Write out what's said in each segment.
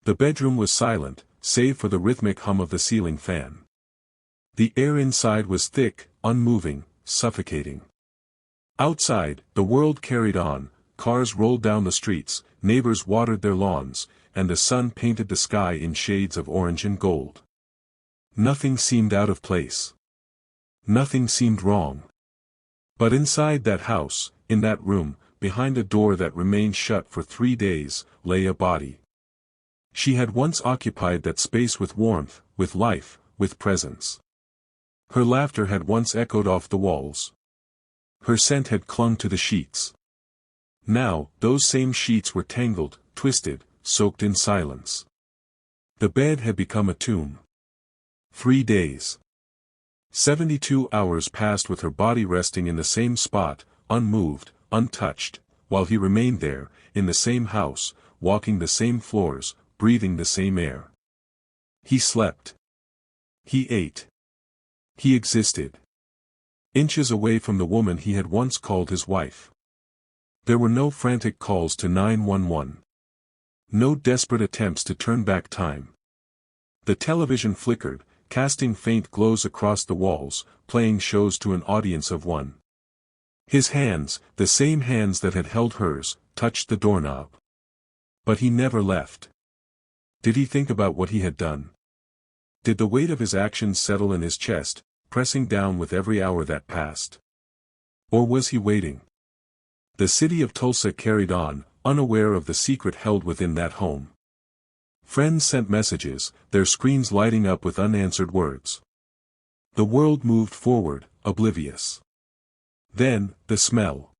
The bedroom was silent, save for the rhythmic hum of the ceiling fan. The air inside was thick, unmoving, suffocating. Outside, the world carried on, cars rolled down the streets, neighbors watered their lawns, and the sun painted the sky in shades of orange and gold. Nothing seemed out of place. Nothing seemed wrong. But inside that house, in that room, behind a door that remained shut for 3 days, lay a body. She had once occupied that space with warmth, with life, with presence. Her laughter had once echoed off the walls. Her scent had clung to the sheets. Now, those same sheets were tangled, twisted, soaked in silence. The bed had become a tomb. 3 days. 72 hours passed with her body resting in the same spot, unmoved, untouched, while he remained there, in the same house, walking the same floors, breathing the same air. He slept. He ate. He existed. Inches away from the woman he had once called his wife. There were no frantic calls to 911. No desperate attempts to turn back time. The television flickered, casting faint glows across the walls, playing shows to an audience of one. His hands, the same hands that had held hers, touched the doorknob. But he never left. Did he think about what he had done? Did the weight of his actions settle in his chest, pressing down with every hour that passed? Or was he waiting? The city of Tulsa carried on, unaware of the secret held within that home. Friends sent messages, their screens lighting up with unanswered words. The world moved forward, oblivious. Then, the smell.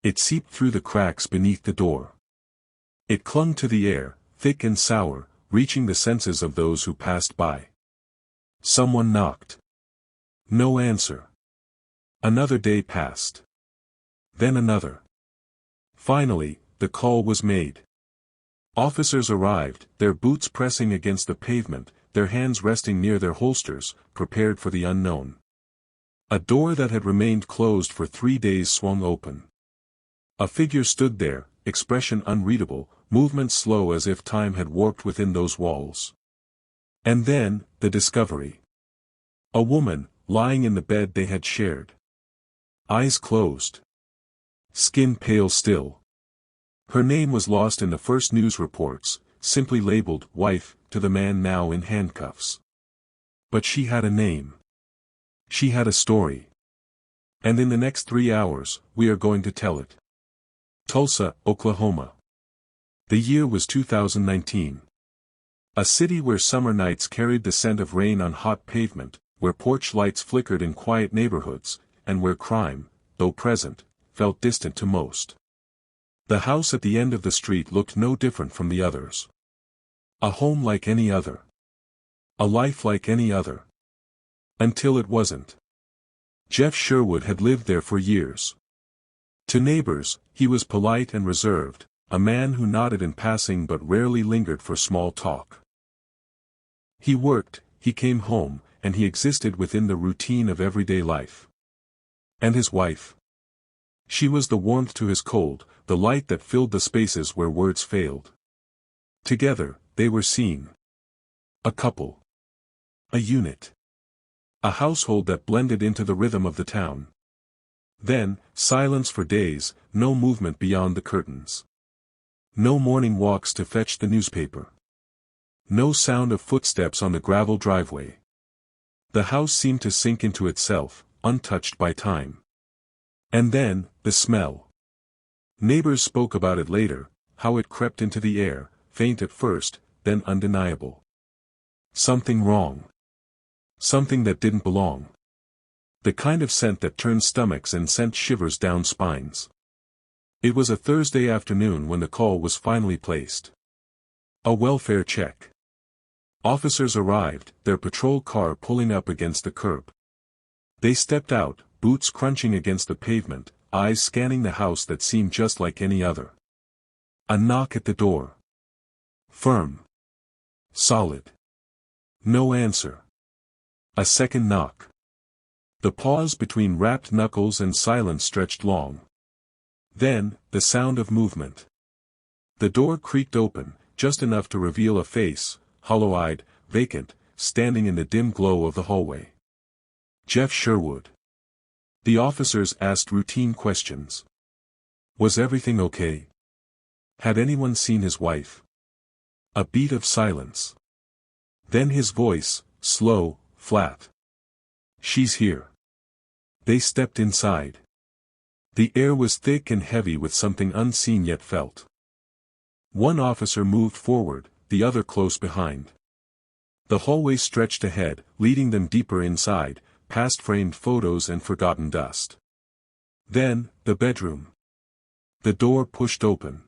It seeped through the cracks beneath the door. It clung to the air, thick and sour, reaching the senses of those who passed by. Someone knocked. No answer. Another day passed. Then another. Finally, the call was made. Officers arrived, their boots pressing against the pavement, their hands resting near their holsters, prepared for the unknown. A door that had remained closed for 3 days swung open. A figure stood there, expression unreadable, movement slow as if time had warped within those walls. And then, the discovery. A woman, lying in the bed they had shared. Eyes closed. Skin pale still. Her name was lost in the first news reports, simply labeled wife to the man now in handcuffs. But she had a name. She had a story. And in the next 3 hours, we are going to tell it. Tulsa, Oklahoma. The year was 2019. A city where summer nights carried the scent of rain on hot pavement, where porch lights flickered in quiet neighborhoods, and where crime, though present, felt distant to most. The house at the end of the street looked no different from the others. A home like any other. A life like any other. Until it wasn't. Jeff Sherwood had lived there for years. To neighbors, he was polite and reserved, a man who nodded in passing but rarely lingered for small talk. He worked, he came home, and he existed within the routine of everyday life. And his wife? She was the warmth to his cold, the light that filled the spaces where words failed. Together, they were seen. A couple. A unit. A household that blended into the rhythm of the town. Then, silence for days, no movement beyond the curtains. No morning walks to fetch the newspaper. No sound of footsteps on the gravel driveway. The house seemed to sink into itself, untouched by time. And then, the smell. Neighbors spoke about it later, how it crept into the air, faint at first, then undeniable. Something wrong. Something that didn't belong. The kind of scent that turned stomachs and sent shivers down spines. It was a Thursday afternoon when the call was finally placed. A welfare check. Officers arrived, their patrol car pulling up against the curb. They stepped out, boots crunching against the pavement, eyes scanning the house that seemed just like any other. A knock at the door. Firm. Solid. No answer. A second knock. The pause between rapped knuckles and silence stretched long. Then, the sound of movement. The door creaked open, just enough to reveal a face, hollow-eyed, vacant, standing in the dim glow of the hallway. Jeff Sherwood. The officers asked routine questions. Was everything okay? Had anyone seen his wife? A beat of silence. Then his voice, slow, flat. She's here. They stepped inside. The air was thick and heavy with something unseen yet felt. One officer moved forward, the other close behind. The hallway stretched ahead, leading them deeper inside, past framed photos and forgotten dust. Then, the bedroom. The door pushed open.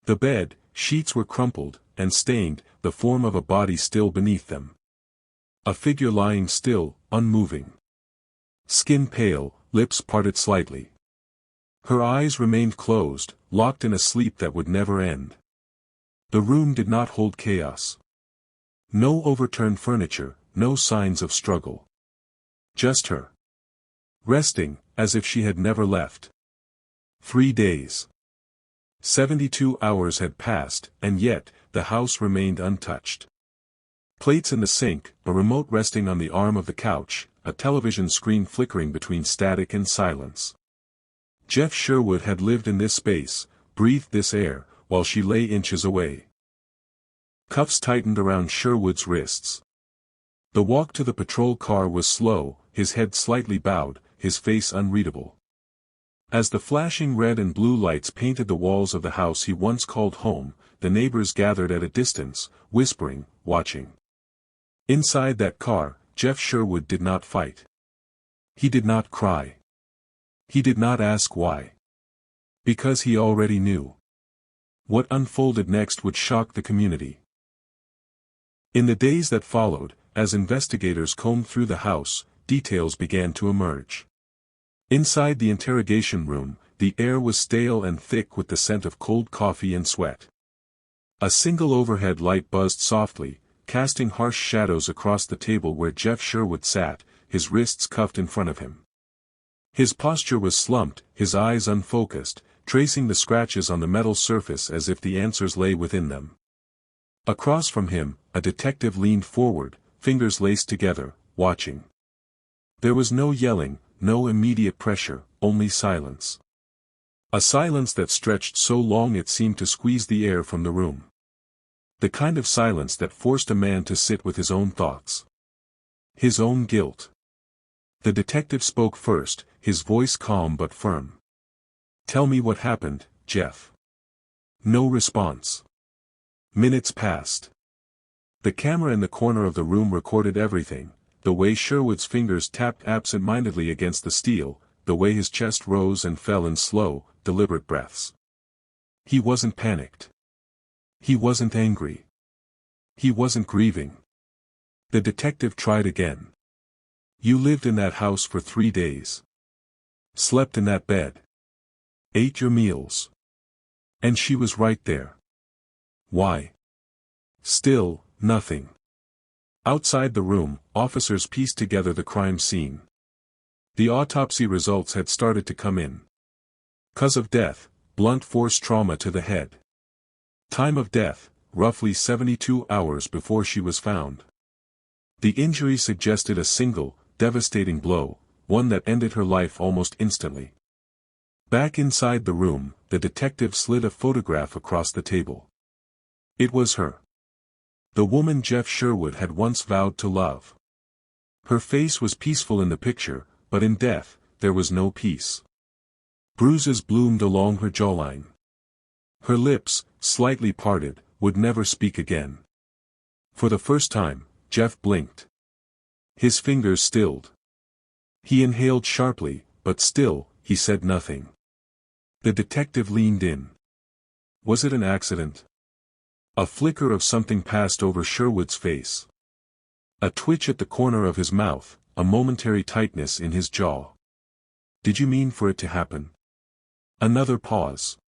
The bed, sheets were crumpled, and stained, the form of a body still beneath them. A figure lying still, unmoving. Skin pale, lips parted slightly. Her eyes remained closed, locked in a sleep that would never end. The room did not hold chaos. No overturned furniture, no signs of struggle. Just her. Resting, as if she had never left. 3 days. 72 hours had passed, and yet, the house remained untouched. Plates in the sink, a remote resting on the arm of the couch, a television screen flickering between static and silence. Jeff Sherwood had lived in this space, breathed this air, while she lay inches away. Cuffs tightened around Sherwood's wrists. The walk to the patrol car was slow, his head slightly bowed, his face unreadable. As the flashing red and blue lights painted the walls of the house he once called home, the neighbors gathered at a distance, whispering, watching. Inside that car, Jeff Sherwood did not fight. He did not cry. He did not ask why. Because he already knew. What unfolded next would shock the community. In the days that followed, as investigators combed through the house, details began to emerge. Inside the interrogation room, the air was stale and thick with the scent of cold coffee and sweat. A single overhead light buzzed softly, casting harsh shadows across the table where Jeff Sherwood sat, his wrists cuffed in front of him. His posture was slumped, his eyes unfocused, tracing the scratches on the metal surface as if the answers lay within them. Across from him, a detective leaned forward, fingers laced together, watching. There was no yelling, no immediate pressure, only silence. A silence that stretched so long it seemed to squeeze the air from the room. The kind of silence that forced a man to sit with his own thoughts. His own guilt. The detective spoke first, his voice calm but firm. "Tell me what happened, Jeff." No response. Minutes passed. The camera in the corner of the room recorded everything, the way Sherwood's fingers tapped absent-mindedly against the steel, the way his chest rose and fell in slow, deliberate breaths. He wasn't panicked. He wasn't angry. He wasn't grieving. The detective tried again. "You lived in that house for 3 days. Slept in that bed. Ate your meals. And she was right there. Why?" Still, nothing. Outside the room, officers pieced together the crime scene. The autopsy results had started to come in. Cause of death, blunt force trauma to the head. Time of death, roughly 72 hours before she was found. The injury suggested a single, devastating blow, one that ended her life almost instantly. Back inside the room, the detective slid a photograph across the table. It was her. The woman Jeff Sherwood had once vowed to love. Her face was peaceful in the picture, but in death, there was no peace. Bruises bloomed along her jawline. Her lips, slightly parted, would never speak again. For the first time, Jeff blinked. His fingers stilled. He inhaled sharply, but still, he said nothing. The detective leaned in. Was it an accident? A flicker of something passed over Sherwood's face. A twitch at the corner of his mouth, a momentary tightness in his jaw. Did you mean for it to happen? Another pause.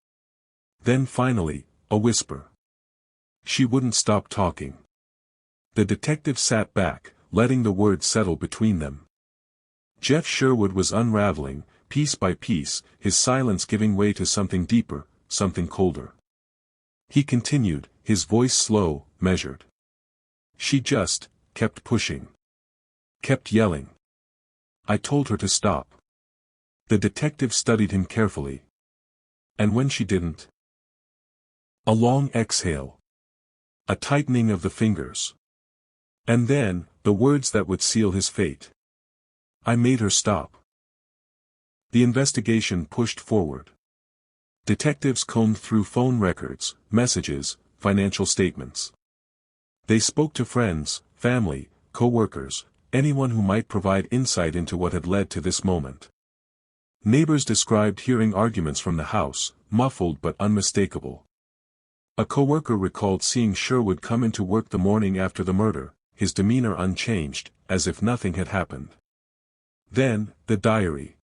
Then finally, a whisper. She wouldn't stop talking. The detective sat back, letting the words settle between them. Jeff Sherwood was unraveling, piece by piece, his silence giving way to something deeper, something colder. He continued, his voice slow, measured. She just kept pushing. Kept yelling. I told her to stop. The detective studied him carefully. And when she didn't? A long exhale. A tightening of the fingers. And then, the words that would seal his fate. I made her stop. The investigation pushed forward. Detectives combed through phone records, messages, financial statements. They spoke to friends, family, co-workers, anyone who might provide insight into what had led to this moment. Neighbors described hearing arguments from the house, muffled but unmistakable. A co-worker recalled seeing Sherwood come into work the morning after the murder, his demeanor unchanged, as if nothing had happened. Then, the diary.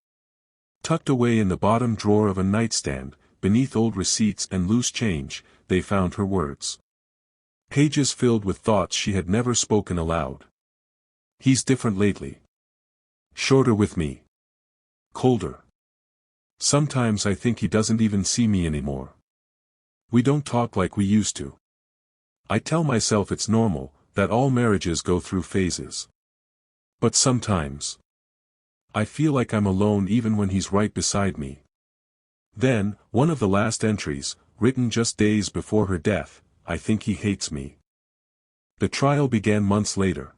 Tucked away in the bottom drawer of a nightstand, beneath old receipts and loose change, they found her words. Pages filled with thoughts she had never spoken aloud. He's different lately. Shorter with me. Colder. Sometimes I think he doesn't even see me anymore. We don't talk like we used to. I tell myself it's normal, that all marriages go through phases. But sometimes I feel like I'm alone even when he's right beside me. Then, one of the last entries, written just days before her death, I think he hates me. The trial began months later.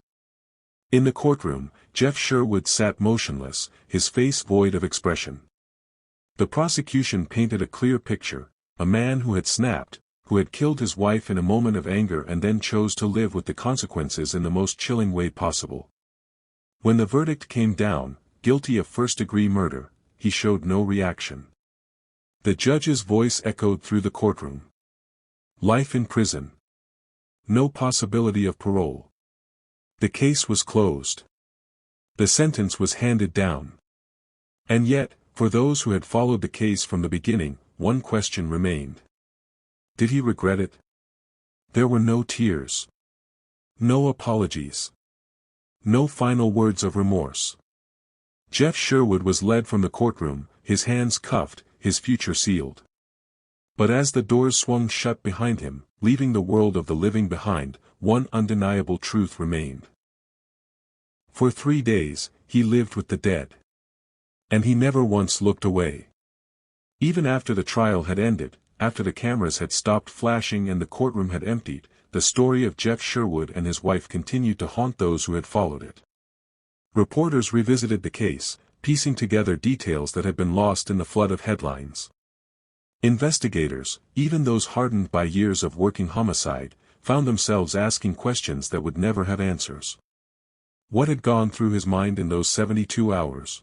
In the courtroom, Jeff Sherwood sat motionless, his face void of expression. The prosecution painted a clear picture, a man who had snapped, who had killed his wife in a moment of anger and then chose to live with the consequences in the most chilling way possible. When the verdict came down, guilty of first-degree murder, he showed no reaction. The judge's voice echoed through the courtroom. Life in prison. No possibility of parole. The case was closed. The sentence was handed down. And yet, for those who had followed the case from the beginning, one question remained. Did he regret it? There were no tears. No apologies. No final words of remorse. Jeff Sherwood was led from the courtroom, his hands cuffed, his future sealed. But as the doors swung shut behind him, leaving the world of the living behind, one undeniable truth remained. For 3 days, he lived with the dead. And he never once looked away. Even after the trial had ended, after the cameras had stopped flashing and the courtroom had emptied, the story of Jeff Sherwood and his wife continued to haunt those who had followed it. Reporters revisited the case, piecing together details that had been lost in the flood of headlines. Investigators, even those hardened by years of working homicide, found themselves asking questions that would never have answers. What had gone through his mind in those 72 hours?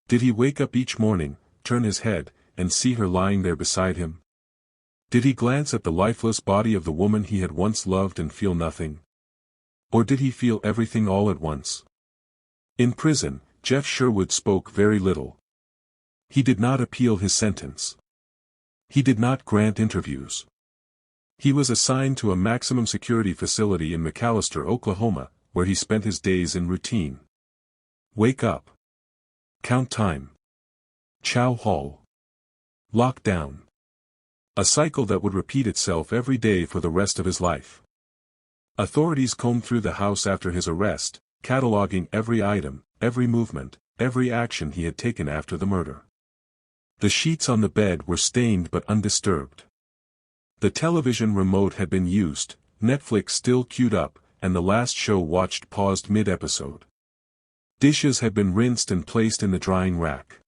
Did he wake up each morning, turn his head, and see her lying there beside him? Did he glance at the lifeless body of the woman he had once loved and feel nothing? Or did he feel everything all at once? In prison, Jeff Sherwood spoke very little. He did not appeal his sentence. He did not grant interviews. He was assigned to a maximum security facility in McAlester, Oklahoma, where he spent his days in routine. Wake up. Count time. Chow hall. Lock down. A cycle that would repeat itself every day for the rest of his life. Authorities combed through the house after his arrest, cataloging every item, every movement, every action he had taken after the murder. The sheets on the bed were stained but undisturbed. The television remote had been used, Netflix still queued up, and the last show watched paused mid-episode. Dishes had been rinsed and placed in the drying rack.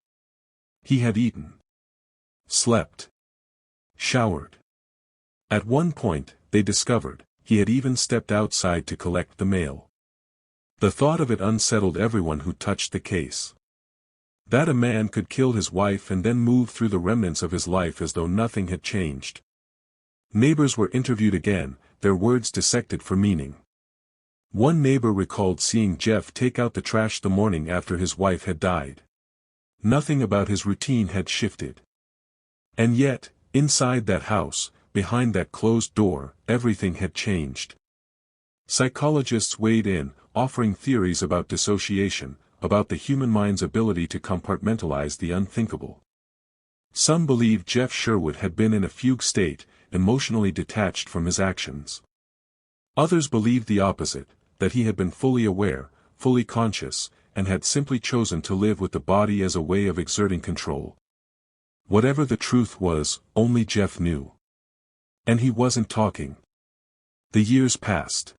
He had eaten. Slept. Showered. At one point, they discovered, he had even stepped outside to collect the mail. The thought of it unsettled everyone who touched the case. That a man could kill his wife and then move through the remnants of his life as though nothing had changed. Neighbors were interviewed again, their words dissected for meaning. One neighbor recalled seeing Jeff take out the trash the morning after his wife had died. Nothing about his routine had shifted. And yet, inside that house, behind that closed door, everything had changed. Psychologists weighed in, offering theories about dissociation, about the human mind's ability to compartmentalize the unthinkable. Some believed Jeff Sherwood had been in a fugue state, emotionally detached from his actions. Others believed the opposite, that he had been fully aware, fully conscious, and had simply chosen to live with the body as a way of exerting control. Whatever the truth was, only Jeff knew. And he wasn't talking. The years passed.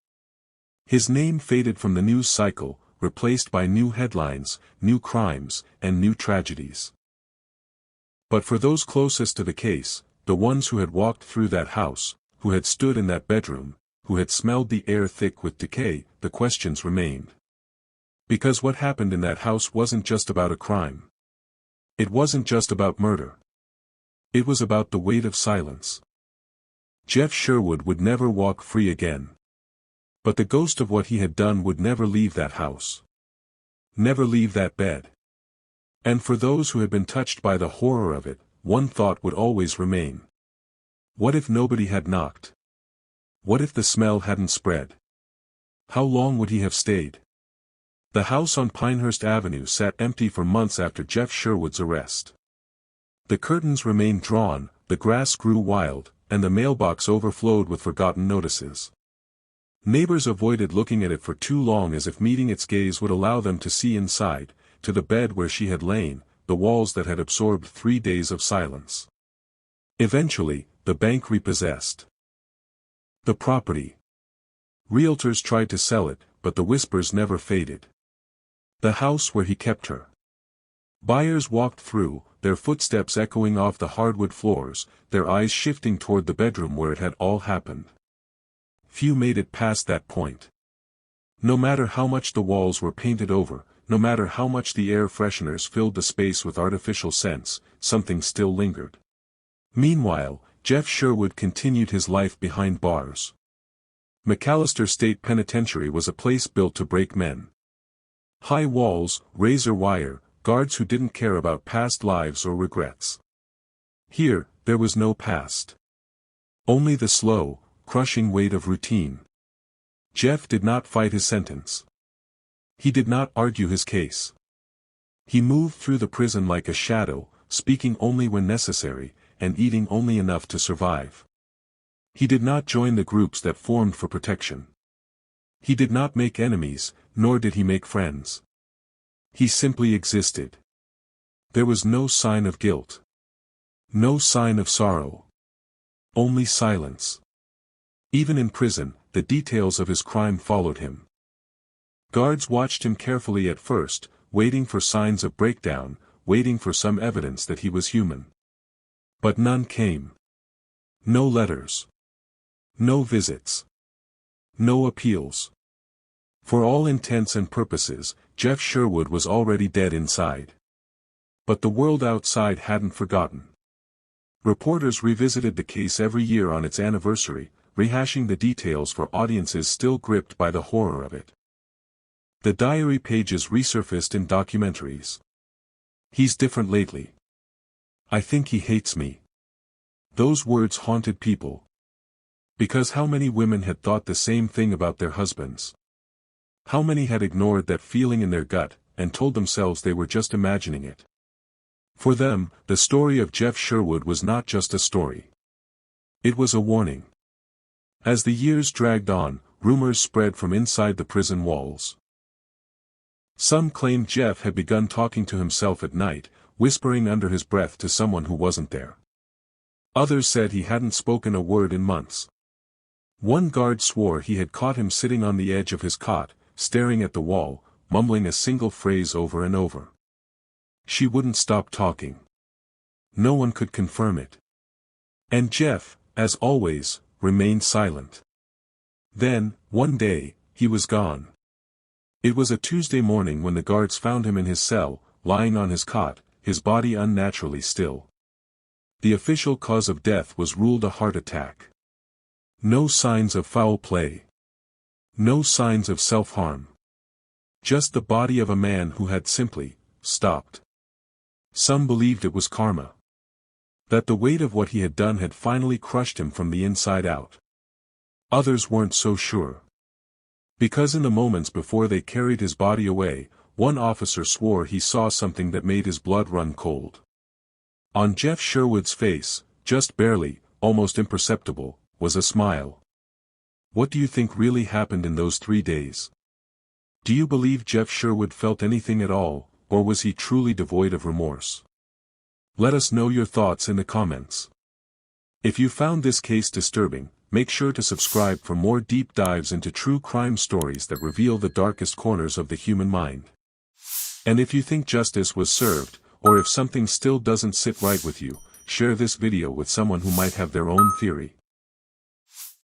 His name faded from the news cycle, replaced by new headlines, new crimes, and new tragedies. But for those closest to the case, the ones who had walked through that house, who had stood in that bedroom, who had smelled the air thick with decay, the questions remained. Because what happened in that house wasn't just about a crime. It wasn't just about murder. It was about the weight of silence. Jeff Sherwood would never walk free again. But the ghost of what he had done would never leave that house. Never leave that bed. And for those who had been touched by the horror of it, one thought would always remain. What if nobody had knocked? What if the smell hadn't spread? How long would he have stayed? The house on Pinehurst Avenue sat empty for months after Jeff Sherwood's arrest. The curtains remained drawn, the grass grew wild, and the mailbox overflowed with forgotten notices. Neighbors avoided looking at it for too long, as if meeting its gaze would allow them to see inside, to the bed where she had lain, the walls that had absorbed 3 days of silence. Eventually, the bank repossessed the property. Realtors tried to sell it, but the whispers never faded. The house where he kept her. Buyers walked through, their footsteps echoing off the hardwood floors, their eyes shifting toward the bedroom where it had all happened. Few made it past that point. No matter how much the walls were painted over, no matter how much the air fresheners filled the space with artificial scents, something still lingered. Meanwhile, Jeff Sherwood continued his life behind bars. McAllister State Penitentiary was a place built to break men. High walls, razor wire, guards who didn't care about past lives or regrets. Here, there was no past. Only the slow, crushing weight of routine. Jeff did not fight his sentence. He did not argue his case. He moved through the prison like a shadow, speaking only when necessary, and eating only enough to survive. He did not join the groups that formed for protection. He did not make enemies, nor did he make friends. He simply existed. There was no sign of guilt. No sign of sorrow. Only silence. Even in prison, the details of his crime followed him. Guards watched him carefully at first, waiting for signs of breakdown, waiting for some evidence that he was human. But none came. No letters. No visits. No appeals. For all intents and purposes, Jeff Sherwood was already dead inside. But the world outside hadn't forgotten. Reporters revisited the case every year on its anniversary, rehashing the details for audiences still gripped by the horror of it. The diary pages resurfaced in documentaries. He's different lately. I think he hates me. Those words haunted people. Because how many women had thought the same thing about their husbands? How many had ignored that feeling in their gut, and told themselves they were just imagining it? For them, the story of Jeff Sherwood was not just a story. It was a warning. As the years dragged on, rumors spread from inside the prison walls. Some claimed Jeff had begun talking to himself at night, whispering under his breath to someone who wasn't there. Others said he hadn't spoken a word in months. One guard swore he had caught him sitting on the edge of his cot, staring at the wall, mumbling a single phrase over and over. She wouldn't stop talking. No one could confirm it. And Jeff, as always, remained silent. Then, one day, he was gone. It was a Tuesday morning when the guards found him in his cell, lying on his cot, his body unnaturally still. The official cause of death was ruled a heart attack. No signs of foul play. No signs of self-harm. Just the body of a man who had simply stopped. Some believed it was karma. That the weight of what he had done had finally crushed him from the inside out. Others weren't so sure. Because in the moments before they carried his body away, one officer swore he saw something that made his blood run cold. On Jeff Sherwood's face, just barely, almost imperceptible, was a smile. What do you think really happened in those 3 days? Do you believe Jeff Sherwood felt anything at all, or was he truly devoid of remorse? Let us know your thoughts in the comments. If you found this case disturbing, make sure to subscribe for more deep dives into true crime stories that reveal the darkest corners of the human mind. And if you think justice was served, or if something still doesn't sit right with you, share this video with someone who might have their own theory.